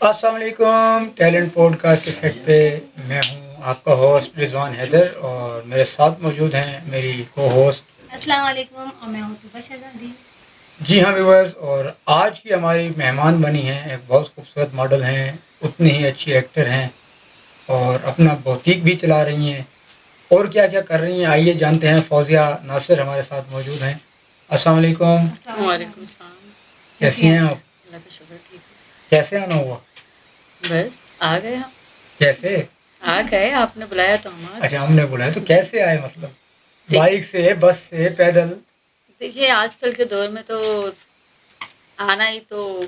السلام علیکم، talent pod cost کے سیٹ پہ میں ہوں آپ کا ہوسٹ رضوان حیدر، اور میرے ساتھ موجود ہیں میری کو ہوسٹ. السلام علیکم، اور میں ہوں طیبہ شہزادی. جی ہاں ویورز، اور آج کی ہماری مہمان بنی ہیں ایک بہت خوبصورت ماڈل ہیں، اتنی ہی اچھی ایکٹر ہیں، اور اپنا بوتیک بھی چلا رہی ہیں، اور کیا کیا کر رہی ہیں. آئیے جانتے ہیں. فوزیہ ناصر ہمارے ساتھ موجود ہیں. السلام علیکم. وعلیکم السلام. کیسی ہیں آپ؟ اللہ کا شکر ٹھیک ہے. کیسے آنا ہوا؟ بس آ گئے ہم. کیسے آ گئے، آپ نے بلایا تو ہم آ گئے. اچھا، ہم نے بلایا تو کیسے آئے؟ مطلب بائک سے، بس سے، پیدل؟ دیکھیے آج کل کے دور میں تو آنا ہی تو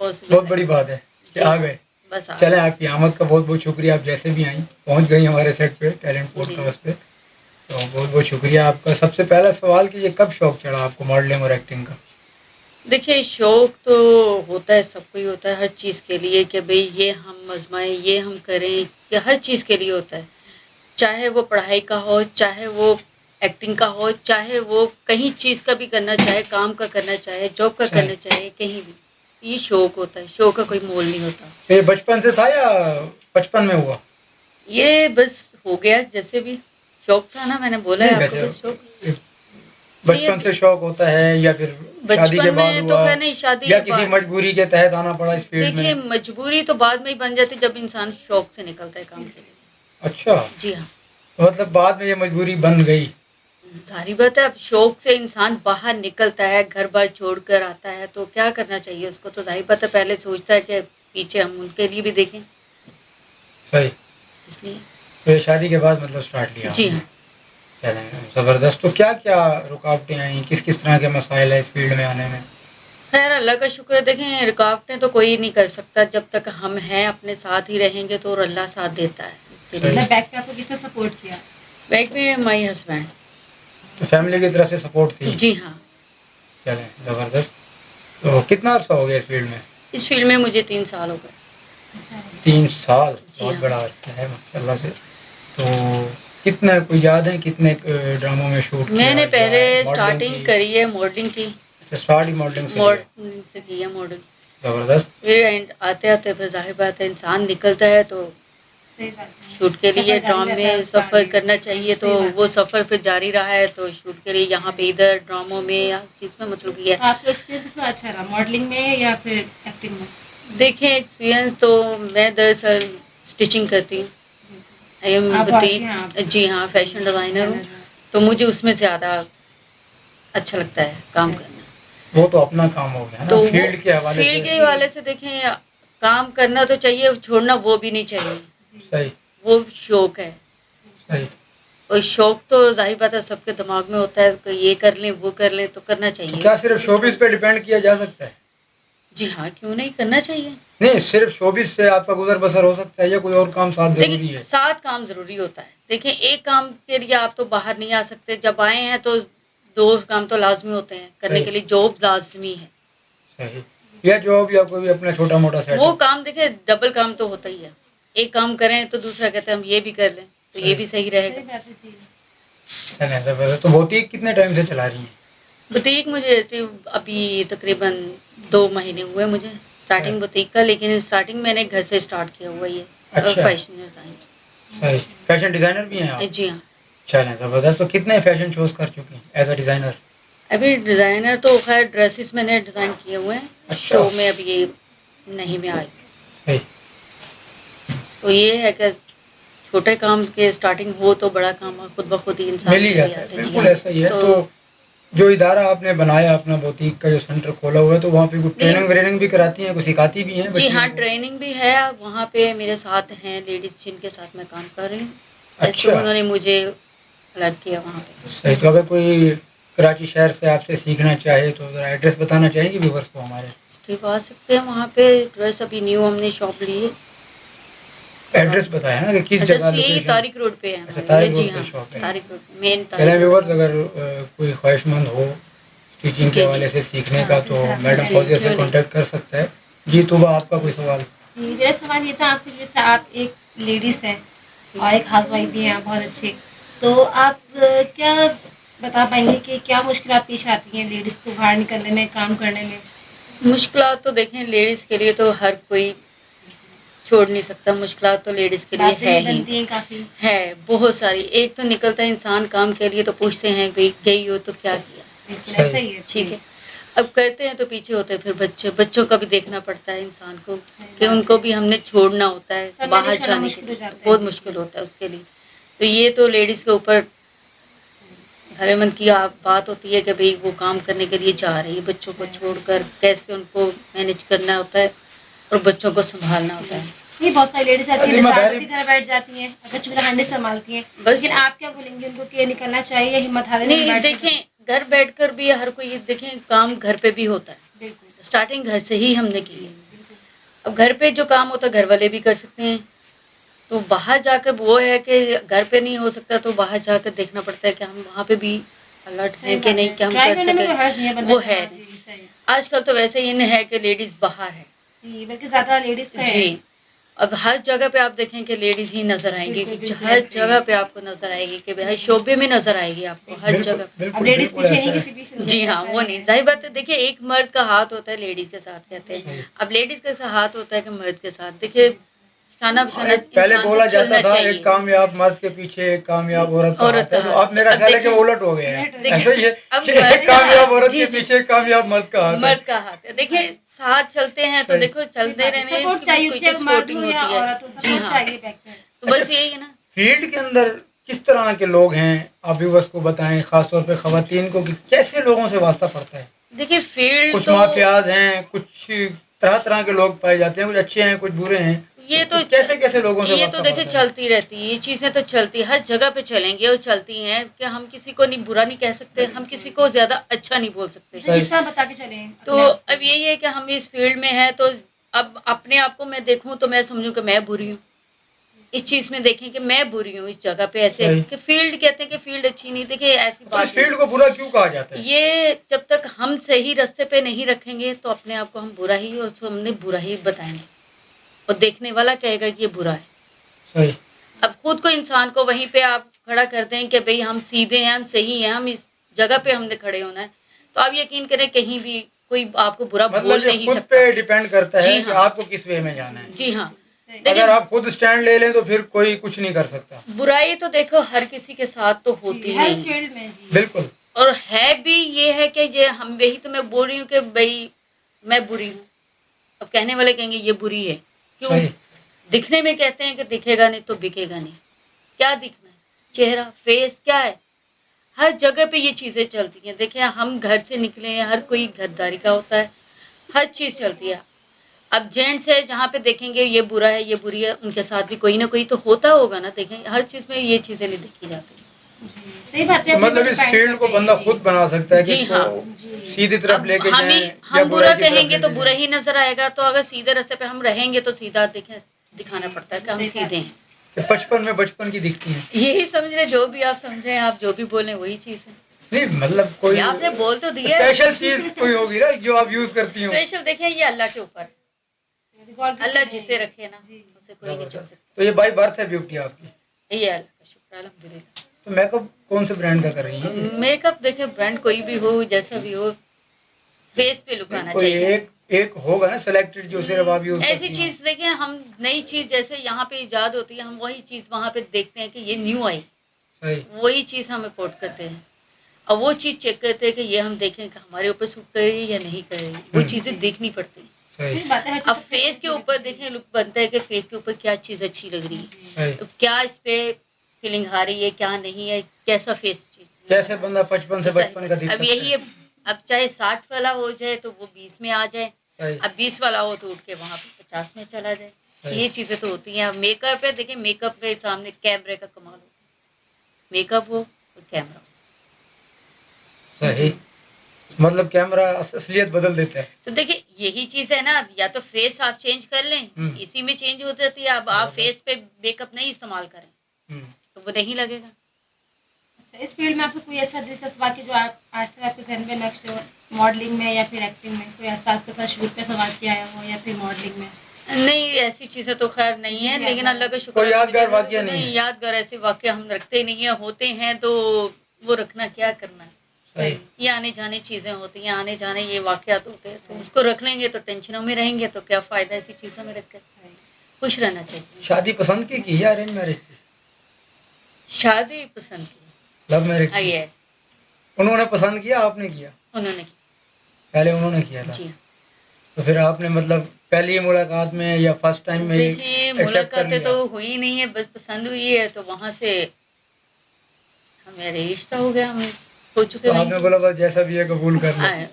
پاسبل بہت بڑی بات ہے کہ آ گئے. بس آ چلیں، گئے. آپ کی آمد کا بہت بہت شکریہ. آپ جیسے بھی آئیں، پہنچ گئی ہمارے سیٹ پہ، ٹیلنٹ پوڈ جی. کاسٹ پہ، تو بہت بہت شکریہ آپ کا. سب سے پہلا سوال کہ یہ کب شوق چڑھا آپ کو ماڈلنگ اور ایکٹنگ کا؟ دیکھیے شوق تو ہوتا ہے، سب کو ہی ہوتا ہے ہر چیز کے لیے کہ بھئی یہ ہم آزمائیں، یہ ہم کریں، کہ ہر چیز کے لیے ہوتا ہے. چاہے وہ پڑھائی کا ہو، چاہے وہ ایکٹنگ کا ہو، چاہے وہ کہیں چیز کا بھی کرنا چاہے، کام کا کرنا چاہے، جاب کا کرنا چاہے، کہیں بھی یہ شوق ہوتا ہے. شوق کا کوئی مول نہیں ہوتا. یہ بچپن سے تھا یا بچپن میں ہوا؟ یہ بس ہو گیا، جیسے بھی شوق تھا نا، میں نے بولا ہے آپ کو. بس شوق بچپن سے شوق ہوتا ہے یا پھر شادی کے بچپن بعد میں تو ہوا، خیر نہیں، شادی یا کے کسی بعد. مجبوری کے تحت آنا پڑا اس فیلڈ میں؟ دیکھیے مجبوری تو بعد میں ہی بن جاتی جب انسان شوق سے نکلتا ہے کام کے لیے. اچھا، جی ہاں. مطلب بعد میں یہ مجبوری بن گئی. ظاہری بات ہے، اب شوق سے انسان باہر نکلتا ہے، گھر بار چھوڑ کر آتا ہے تو کیا کرنا چاہیے اس کو. تو ظاہر بات ہے پہلے سوچتا ہے کہ پیچھے ہم ان کے لیے بھی دیکھیں. صحیح. اس لیے تو یہ شادی کے بعد مطلب سٹارٹ کیا؟ جی ہاں. چلیں زبردست. تو کیا کیا رکاوٹیں آئیں، کس کس طرح کے مسائل ہیں اس فیلڈ میں آنے میں؟ خیر اللہ کا شکر ہے. دیکھیں رکاوٹیں تو کوئی نہیں کر سکتا، جب تک ہم ہیں اپنے ساتھ ہی رہیں گے تو، اور اللہ ساتھ دیتا ہے اس کے لیے. بیک پہ آپ کو کس نے سپورٹ کیا؟ بیک میں مائی ہسبینڈ. تو فیملی کی طرف سے سپورٹ تھی؟ جی ہاں. چلیں زبردست. تو کتنا عرصہ ہو گیا اس فیلڈ میں؟ اس فیلڈ میں مجھے 3 سال ہو گئے. 3 سال؟ جی بہت ہاں. بڑا عرصہ ہے ماشاء اللہ سے. تو کتنے کوئی یاد ہے کتنے ڈراموں میں شوٹ کیا؟ میں نے پہلے اسٹارٹنگ کری ہے ماڈلنگ کی. اسٹارٹ ہی ماڈلنگ سے ماڈلنگ سے کی ہے ماڈل. زبردست. پھر آتے آتے پھر ظاہر بات ہے انسان نکلتا ہے تو شوٹ کے لیے ڈرامے میں سفر کرنا چاہیے، تو وہ سفر پھر جاری رہا ہے. تو شوٹ کے لیے یہاں پہ ادھر ڈراموں میں یا چیز میں مطلب یہ ہے. آپ کا ایکسپیرینس اچھا رہا ماڈلنگ میں یا پھر ایکٹنگ میں؟ دیکھیں ایکسپیرینس تو میں دراصل اسٹیچنگ کرتی ہوں. جی ہاں، فیشن ڈیزائنر ہوں. تو مجھے اس میں زیادہ اچھا لگتا ہے کام کرنا. وہ تو اپنا کام ہو گیا نا، فیلڈ کے حوالے سے دیکھیں کام کرنا تو چاہیے، چھوڑنا وہ بھی نہیں چاہیے. صحیح. وہ شوق ہے. صحیح. اور شوق تو ظاہر بات ہے سب کے دماغ میں ہوتا ہے کہ یہ کر لیں وہ کر لیں، تو کرنا چاہیے. کیا صرف شوبز پہ ڈیپینڈ کیا جا سکتا ہے؟ جی ہاں، کیوں نہیں، کرنا چاہیے. نہیں، صرف شوبز سے آپ کا گزر بسر ہو سکتا ہے یا کوئی اور کام ساتھ ضروری ہے؟ ساتھ کام ضروری ہوتا ہے. دیکھیں ایک کام کے لیے آپ تو باہر نہیں آ سکتے، جب آئے ہیں تو 2 کام تو لازمی ہوتے ہیں کرنے کے لیے. جاب لازمی ہے. صحیح. یا جاب یا کوئی بھی اپنا چھوٹا موٹا سیٹ. وہ کام دیکھیں ڈبل کام تو ہوتا ہی ہے. ایک کام کریں تو دوسرا کہتے ہیں ہم یہ بھی کر لیں، تو یہ بھی صحیح رہے گا. تو بوتیک کتنے ٹائم سے چلا رہی ہیں؟ بوتیک مجھے ابھی تقریباً 2 مہینے ہوئے مجھے اسٹارٹنگ بوتیک کا، لیکن اسٹارٹنگ میں نے گھر سے اسٹارٹ کیا ہوا یہ فیشن ڈیزائن. صحیح. فیشن ڈیزائنر بھی ہیں آپ؟ جی ہاں. چلیں زبردست. تو کتنے فیشن شوز کر چکی ہیں ایز اے ڈیزائنر؟ ابھی ڈیزائنر تو خیر ڈریسز میں نے ڈیزائن کیے ہوئے ہیں. شو میں ابھی یہ نہیں میں آئی. صحیح. تو یہ ہے کہ چھوٹے کام کے اسٹارٹنگ ہو تو بڑا کام خود بخود ہی انسان مل ہی جاتا ہے. بالکل ایسا ہی ہے. تو جو ادارہ آپ نے بنایا اپنا بوتیک کا جو سینٹر کھولا ہوا ہے، تو وہاں پہ کوئی ٹریننگ وریننگ بھی کراتی ہیں، کوئی سکھاتی بھی ہیں؟ جی ہاں، ٹریننگ بھی ہے. وہاں پہ میرے ساتھ ہیں لیڈیز جن کے ساتھ میں کام کر رہی ہوں. ایسے انہوں نے مجھے الرٹ کیا وہاں پہ. صحیح. تو اگر کوئی کراچی شہر سے آپ سے سیکھنا چاہے تو ذرا ایڈریس بتانا چاہیں گے ویورس کو ہمارے؟ ٹھیک آ سکتے ہیں وہاں پہ. ڈریس ابھی نیو ہم نے شاپ لی ہے. ایڈریس بتایا نا کہ کس جگہ؟ یہی طارق روڈ پہ ہے. اچھا، طارق جی روڈ ہاں، پہ شاپ ہے. طارق روڈ مین. چلیں ویورس، اگر کوئی خواہش مند ہو ٹیچنگ کے حوالے سے سیکھنے کا تو میڈم فوزیہ سے کانٹیکٹ کر سکتا ہے. جی طیبہ، آپ کا کوئی سوال؟ جی میرا سوال یہ تھا آپ سے، جیسے آپ ایک لیڈیز ہیں اور ایک ہاؤس وائف بھی ہیں بہت اچھے، تو آپ کیا بتا پائیں گے کہ کیا مشکلات پیش آتی ہیں لیڈیز کو باہر نکلنے میں، کام کرنے میں؟ مشکلات تو دیکھیں لیڈیز کے لیے تو ہر کوئی چھوڑ نہیں سکتا. مشکلات تو لیڈیز کے لیے باتیں ہے بھی ہی, بنتی ہیں کافی. ہے بہت ساری. ایک تو نکلتا ہے انسان کام کے لیے تو پوچھتے ہیں بھئی گئی ہو تو کیا کیا, بالکل ایسا ہی ہے. ٹھیک ہے. اب کرتے ہیں تو پیچھے ہوتے ہیں پھر بچوں کا بھی دیکھنا پڑتا ہے انسان کو کہ ان کو بھی ہم نے چھوڑنا ہوتا ہے سب باہر مینیج کرنا جانے کے مشکل ہو لیے, جاتا ہے. بہت مشکل ہوتا ہے اس کے لیے. تو یہ تو لیڈیز کے اوپر بھلے من کی بات ہوتی ہے کہ بھئی وہ کام کرنے کے لیے جا رہی ہے, بچوں کو چھوڑ کر کیسے ان کو مینیج کرنا ہوتا ہے اور بچوں کو سنبھالنا ہوتا ہے. نہیں, بہت ساری لیڈیز ایسی ہیں ذمہ ساتھ داری ہوتی گھر بیٹھ جاتی ہیں اور بچوں کو ہنڈے سنبھالتی ہیں. بس. لیکن آپ کیا بولیں گے ان کو کہ نکلنا چاہیے, ہمت ہارے نہیں دیکھیں, گھر بیٹھ کر بھی ہر کوئی دیکھیں کام گھر پہ بھی ہوتا ہے. بالکل اسٹارٹنگ گھر سے ہی ہم نے کی ہے. اب گھر پہ جو کام ہوتا ہے گھر والے بھی کر سکتے ہیں. تو باہر جا کر وہ ہے کہ گھر پہ نہیں ہو سکتا تو باہر جا کر دیکھنا پڑتا ہے کہ ہم وہاں پہ بھی الرٹ ہیں کہ نہیں کہ ہم ٹرائی کر کرنے میں کوئی حرج نہیں ہے, سکیں. بندہ وہ چاہے. ہے جی صحیح ہے. آج کل تو ویسے ہی ہے کہ لیڈیز باہر ہے. جی بلکہ زیادہ لیڈیز کا ہے. جی, اب ہر جگہ پہ آپ دیکھیں کہ لیڈیز ہی نظر آئیں گی. بالکل ہر جگہ پہ آپ کو نظر آئے گی کہ ہر شعبے میں نظر آئے گی آپ کو ہر جگہ. اب لیڈیز پیچھے نہیں کسی بھی شعبے. جی ہاں, وہ نہیں, ظاہر بات ہے. دیکھیے ایک مرد کا ہاتھ ہوتا ہے لیڈیز کے ساتھ کہتے ہیں, اب لیڈیز کا ہاتھ ہوتا ہے کہ مرد کے ساتھ. دیکھیے شانہ بشانہ پہلے انسان کو بولا جاتا چلنا تھا چاہیے. ایک کامیاب مرد کے پیچھے ایک کامیاب عورت کا عورت ہاتھ ہے, کا تو اب میرا اب خیال ہے کہ دیکھیں- وہ الٹ ہو گیا ہے. دیکھیں- ایسا ہی ہے اب کہ ایک کامیاب عورت جی کے جی پیچھے ایک کامیاب مرد کا ہاتھ ہے. مرد کا ہاتھ ہے. دیکھیں ساتھ چلتے ہیں تو صحیح. دیکھو چلتے رہنے سپورٹ چاہیے, کوئی چاہے مرد سپورٹنگ ہو یا ہوتی ہے. عورت ہو, جی سپورٹ ہاں, چاہیے بیک پہ. تو بس یہی ہے نا. فیلڈ کے اندر کس طرح کے لوگ ہیں, آپ ویورس کو بتائیں, خاص طور پہ خواتین کو, کہ کیسے لوگوں سے واسطہ پڑتا ہے. دیکھیے فیلڈ کچھ تو مافیاز ہیں, کچھ طرح طرح کے لوگ پائے جاتے ہیں, کچھ اچھے ہیں کچھ برے ہیں. یہ تو کیسے کیسے لوگوں سے یہ واسطہ تو دیکھیں پڑتا ہے. چلتی رہتی ہے, یہ چیزیں تو چلتی ہر جگہ پہ چلیں گے اور چلتی ہیں کہ ہم کسی کو نہیں برا نہیں کہہ سکتے, ہم کسی کو زیادہ اچھا نہیں بول سکتے. جس طرح بتا کے چلیں. تو اب یہی ہے کہ ہم اس فیلڈ میں ہیں تو اب اپنے آپ کو میں دیکھوں تو میں سمجھوں کہ میں بری ہوں. اس چیز میں دیکھیں کہ میں بری ہوں اس جگہ پہ, ایسے صحیح. کہ فیلڈ کہتے ہیں کہ فیلڈ اچھی نہیں. دیکھیں ایسی تو اس بات فیلڈ کو برا کیوں کہا جاتا ہے. یہ جب تک ہم صحیح راستے پہ نہیں رکھیں گے تو اپنے آپ کو ہم برا ہی اور ہم نے برا ہی بتائیں گے, اور دیکھنے والا کہے گا کہ یہ برا ہے. صحیح. اب خود کو انسان کو وہیں پہ آپ کھڑا کر دیں کہ بھئی ہم سیدھے ہیں, ہم صحیح ہیں, ہم اس جگہ پہ ہم نے کھڑے ہونا ہے, تو آپ یقین کریں کہیں بھی کوئی آپ کو برا مطلب بول یہ نہیں خود سکتا. پہ ڈیپینڈ کرتا ہے جی کہ ہاں. آپ کو کس وے میں جانا ہے. جی ہاں, اگر آپ خود اسٹینڈ لے لیں تو پھر کوئی کچھ نہیں کر سکتا. برائی تو دیکھو ہر کسی کے ساتھ تو ہوتی ہر نہیں, فیلڈ میں. جی بالکل. اور ہے بھی یہ ہے کہ یہ ہم وہی تو میں بول رہی ہوں کہ بھئی میں بری ہوں. اب کہنے والے کہیں گے یہ بری ہے, کیوں؟ صحیح. دکھنے میں کہتے ہیں کہ دکھے گا نہیں تو بکے گا نہیں. کیا دکھنا ہے, چہرہ, فیس کیا ہے. ہر جگہ پہ یہ چیزیں چلتی ہیں. دیکھیں ہم گھر سے نکلے ہیں, ہر کوئی گھرداری کا ہوتا ہے, ہر چیز چلتی ہے. اب جینٹس ہے جہاں پہ دیکھیں گے یہ برا ہے یہ بری ہے, ان کے ساتھ بھی کوئی نہ کوئی تو ہوتا ہوگا نا. دیکھیں ہر چیز میں یہ چیزیں نہیں دیکھی جاتی. صحیح بات ہے. مطلب اس فیلڈ کو بندہ خود بنا سکتا ہے کہ جی اس ہاں. کو سیدھی طرف اب لے کے ہم جائیں یا ہم برا برائی کی طرف کہیں گے لے تو کے برا جائیں. ہی نظر آئے گا, تو اگر سیدھے راستے پہ ہم رہیں گے تو سیدھا دیکھیں دکھانا پڑتا ہے کہ ہم سیدھے ہیں. کہ بچپن میں بچپن کی دکھتی ہیں. یہی سمجھ لیں, جو بھی آپ سمجھیں, آپ جو بھی بولیں وہی چیز ہے. نہیں مطلب کوئی آپ نے بول تو دیا, اسپیشل چیز کوئی ہوگی نا جو آپ یوز کرتی ہوں. اسپیشل دیکھیں یہ اللہ کے اوپر, اللہ جسے رکھے نا اسے کوئی نہیں چھوڑ سکتا. تو یہ بائی برتھ ہے بیوٹی آپ کی. یہ اللہ کا شکر الحمدللہ. تو میک اپ کون سے برانڈ کا کر رہی ہیں. میک اپ دیکھیں برانڈ کوئی بھی ہو, جیسا بھی ہو, فیس پہ لک آنا کوئی چاہیے. ایک ہوگا نا سلیکٹڈ جو صرف آپ یوز ایسی کرتی ہیں. چیز دیکھیں, ہم نئی چیز جیسے یہاں پہ ایجاد ہوتی ہے, ہم وہی چیز وہاں پہ دیکھتے ہیں کہ یہ نیو آئی, صحیح. وہی چیز ہم امپورٹ کرتے ہیں, اور وہ چیز چیک کرتے ہیں کہ یہ ہم دیکھیں کہ ہمارے اوپر سوٹ کر رہی ہے یا نہیں کر رہی. وہ چیزیں دیکھنی پڑتی ہیں. صحیح بات ہے. اب فیس کے اوپر دیکھیں لک بنتا ہے کہ فیس کے اوپر کیا چیز اچھی لگ رہی ہے, کیا اس پہ فیلنگ آ رہی ہے, کیا نہیں ہے, کیسا فیس چیز. جیسے بندہ بچپن سے بچپن کا دکھ اب سکتا یہی ہے, اب چاہے 60 والا ہو جائے تو وہ 20 میں آ جائے, صحیح. اب 20 والا ہو تو اٹھ کے وہاں پہ 50 میں چلا جائے. صحیح. یہ چیزیں تو ہوتی ہیں. اب میک اپ ہے, دیکھیں میک اپ کے سامنے کیمرے کا کمال ہوتا ہے. میک اپ ہو اور کیمرہ ہو. صحیح. مطلب کیمرہ اصلیت بدل دیتا ہے. تو دیکھیں یہی چیز ہے نا, یا تو فیس آپ چینج کر لیں, اسی میں چینج ہو جاتی ہے. اب آپ فیس پہ میک اپ نہیں استعمال کریں تو وہ نہیں لگے گا. اس فیلڈ میں آپ کو کوئی ایسا دلچسپ بات جو آپ آج تک آپ کے ذہن میں نقش ہو, ماڈلنگ میں یا پھر ایکٹنگ میں, کوئی ایسا آپ کے پاس شوٹ پہ سوال کیا ہو یا پھر ماڈلنگ میں؟ نہیں ایسی چیزیں تو خیر نہیں ہے, لیکن اللہ کا شکر کوئی یادگار واقعہ نہیں ہے. یادگار ایسے واقعہ ہم رکھتے نہیں ہیں, ہوتے ہیں تو وہ رکھنا کیا کرنا ہے. یہ آنے جانے چیزیں ہوتی ہیں, آنے جانے یہ واقعات ہوتے ہیں, تو اس کو رکھ لیں گے تو ٹینشنوں میں رہیں گے تو کیا فائدہ ایسی چیزوں میں رکھ کر. خوش رہنا چاہیے. شادی پسند کی یا ارینج میرج تھی؟ شادی پسند کی. لو میرج آئی ہے. انہوں نے پسند کیا آپ نے کیا؟ انہوں نے کی. پہلے انہوں نے کیا تھا. جی تو پھر آپ نے مطلب پہلی ملاقات میں یا فرسٹ ٹائم میں دیکھیے accept کر ملاقاتیں لیا؟ تو ہوئی نہیں ہے, بس پسند ہوئی ہے, تو وہاں سے ہمارا رشتہ ہو گیا, ہم ہو چکے تو آپ نے بولا بس جیسا بھی ہے قبول کر لیں.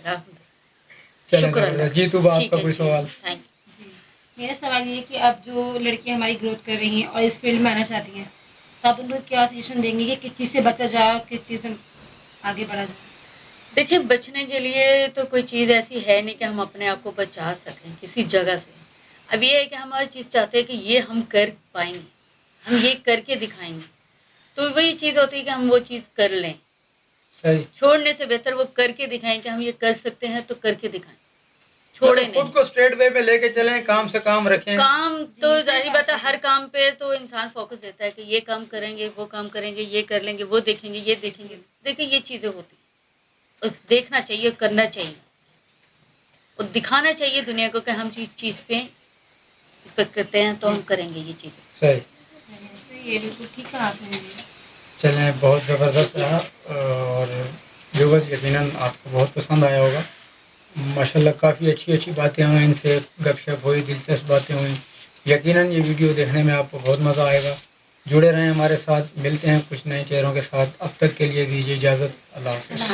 چلیں شکر زبردست. اللہ. جی تو آپ ٹھیک کا ہے کوئی جی. سوال؟ Thank you. جی میرا سوال یہ ہے کہ اب جو لڑکیاں ہماری گروتھ کر رہی ہیں اور اس فیلڈ میں آنا چاہتی ہیں تو آپ ان کو کیا سجیشن دیں گے کہ کس چیز سے بچا جائے, کس چیز سے آگے بڑھا جائے؟ دیکھیے بچنے کے لیے تو کوئی چیز ایسی ہے نہیں کہ ہم اپنے آپ کو بچا سکیں کسی جگہ سے. اب یہ ہے کہ ہم ہر چیز چاہتے ہیں کہ یہ ہم کر پائیں گے, ہم یہ کر کے دکھائیں گے, تو وہی چیز ہوتی ہے کہ ہم وہ چیز کر لیں. صحیح. چھوڑنے سے بہتر وہ کر کے دکھائیں کہ ہم یہ کر سکتے ہیں, تو کر کے دکھائیں, چھوڑے خود نہیں. کو اسٹریٹ وے پہ لے کے چلیں, کام سے کام رکھیں. کام تو ظاہری بات ہے, ہر کام پہ تو انسان فوکس دیتا ہے کہ یہ کام کریں گے, وہ کام کریں گے, یہ کر لیں گے, وہ دیکھیں گے, یہ دیکھیں گے. دیکھیں یہ چیزیں ہوتی ہیں, اور دیکھنا چاہیے, کرنا چاہیے, اور دکھانا چاہیے دنیا کو کہ ہم چیز پہ کرتے ہیں, تو ہم کریں گے یہ چیزیں. صحیح. یہ بالکل ٹھیک ہے آپ نے. چلیں بہت زبردست رہا, اور ویورز یقیناً آپ کو بہت پسند آیا ہوگا. ماشاءاللہ کافی اچھی اچھی باتیں ہوئیں, ان سے گپ شپ ہوئی, دلچسپ باتیں ہوئیں. یقیناً یہ ویڈیو دیکھنے میں آپ کو بہت مزہ آئے گا. جڑے رہیں ہمارے ساتھ, ملتے ہیں کچھ نئے چہروں کے ساتھ. اب تک کے لیے دیجیے اجازت. اللہ حافظ.